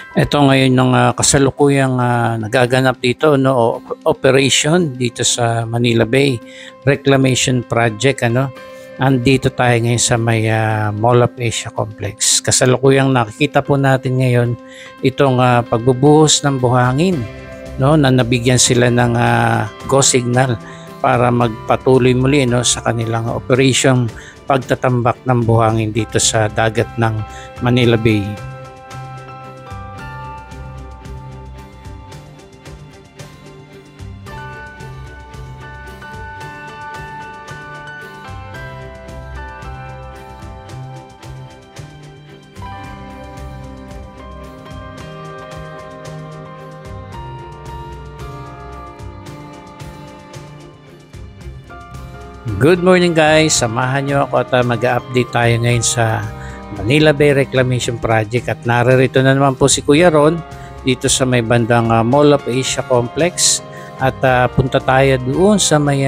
Ito ngayon ng kasalukuyang nagaganap dito, no, operation dito sa Manila Bay Reclamation Project, ano. Andito tayo ngayon sa may Mall of Asia Complex. Kasalukuyang nakikita po natin ngayon itong pagbubuhos ng buhangin, no, na nabigyan sila ng go signal para magpatuloy muli, no, sa kanilang operation pagtatambak ng buhangin dito sa dagat ng Manila Bay. Good morning guys, samahan nyo ako at mag-update tayo ngayon sa Manila Bay Reclamation Project at naririto na naman po si Kuya Ron dito sa may bandang Mall of Asia Complex at punta tayo doon sa may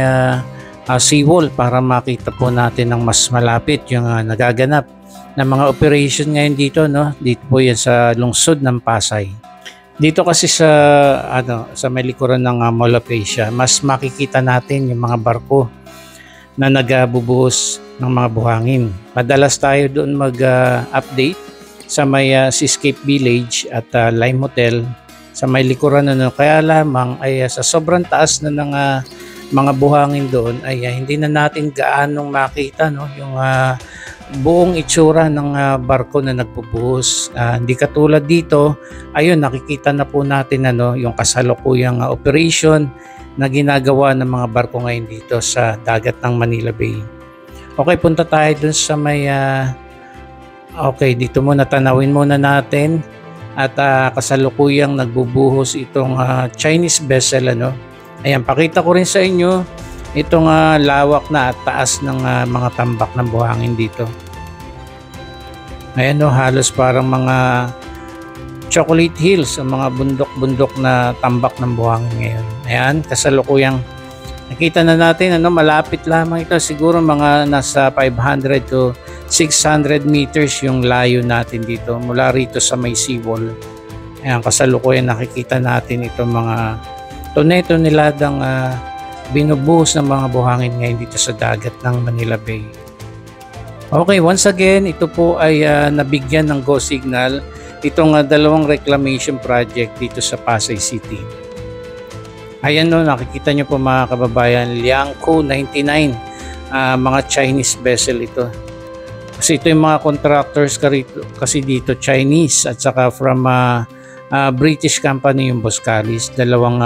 seawall para makita po natin ng mas malapit yung nagaganap na mga operation ngayon dito, no? Dito po yan sa lungsod ng Pasay. Dito kasi sa sa may likuran ng Mall of Asia, mas makikita natin yung mga barko na nagbubuhos ng mga buhangin. Madalas tayo doon mag-update sa may Seascape Village at Lime Hotel sa may likuran, ano. Kaya lamang ay sa sobrang taas na ng mga buhangin doon ay hindi na natin gaanong makita, no, yung buong itsura ng barko na nagbubuhos. Hindi katulad dito, ayun, nakikita na po natin, ano, yung kasalukuyang operation na ginagawa ng mga barko ngayon dito sa dagat ng Manila Bay. Okay, punta tayo dun sa may okay, dito muna tanawin muna natin at kasalukuyang nagbubuhos itong Chinese vessel, ano. Ayan, pakita ko rin sa inyo itong lawak na at taas ng mga tambak ng buhangin dito. Ayan, no, halos parang mga Chocolate Hills, ang mga bundok-bundok na tambak ng buhangin ngayon. Ayan, kasalukuyang nakita na natin, ano, malapit lamang ito, siguro mga nasa 500 to 600 meters yung layo natin dito mula rito sa may seawall. Ayan, kasalukuyang nakikita natin itong mga tonel-toneladang binubuhos ng mga buhangin ngayon dito sa dagat ng Manila Bay. Okay, once again, ito po ay nabigyan ng go signal itong dalawang reclamation project dito sa Pasay City. Ayan, no, nakikita nyo po mga kababayan, Liangco 99, mga Chinese vessel ito. Kasi ito yung mga contractors kasi dito, Chinese at saka from British company yung Boskalis. Dalawang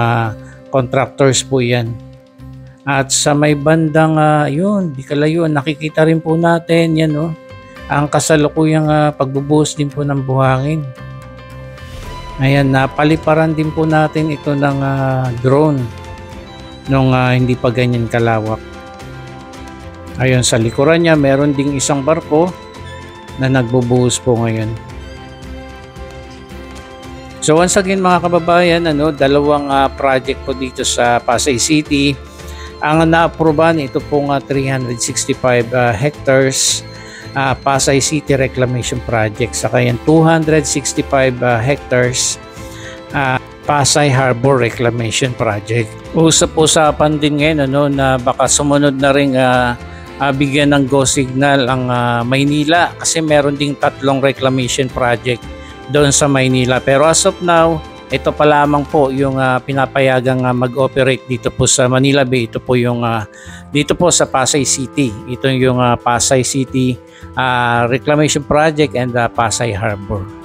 contractors po yan. At sa may bandang, yun, di kalayo, nakikita rin po natin, yan, no, ang kasalukuyang pagbubuhos din po ng buhangin. Ayan, napaliparan din po natin ito ng drone nung hindi pa ganyan kalawak. Ayun, sa likuran niya meron ding isang barko na nagbubuhos po ngayon. So once again mga kababayan, ano, dalawang project po dito sa Pasay City. Ang na-aproban ito pong 365 hectares Pasay City Reclamation Project, saka yan 265 hectares Pasay Harbor Reclamation Project. Usap-usapan din ngayon, ano, na baka sumunod na rin bigyan ng go signal ang Maynila kasi meron ding 3 reclamation project doon sa Maynila. Pero as of now, ito pa lamang po yung pinapayagang mag-operate dito po sa Manila Bay. Ito po yung dito po sa Pasay City. Ito yung Pasay City Reclamation Project and Pasay Harbor.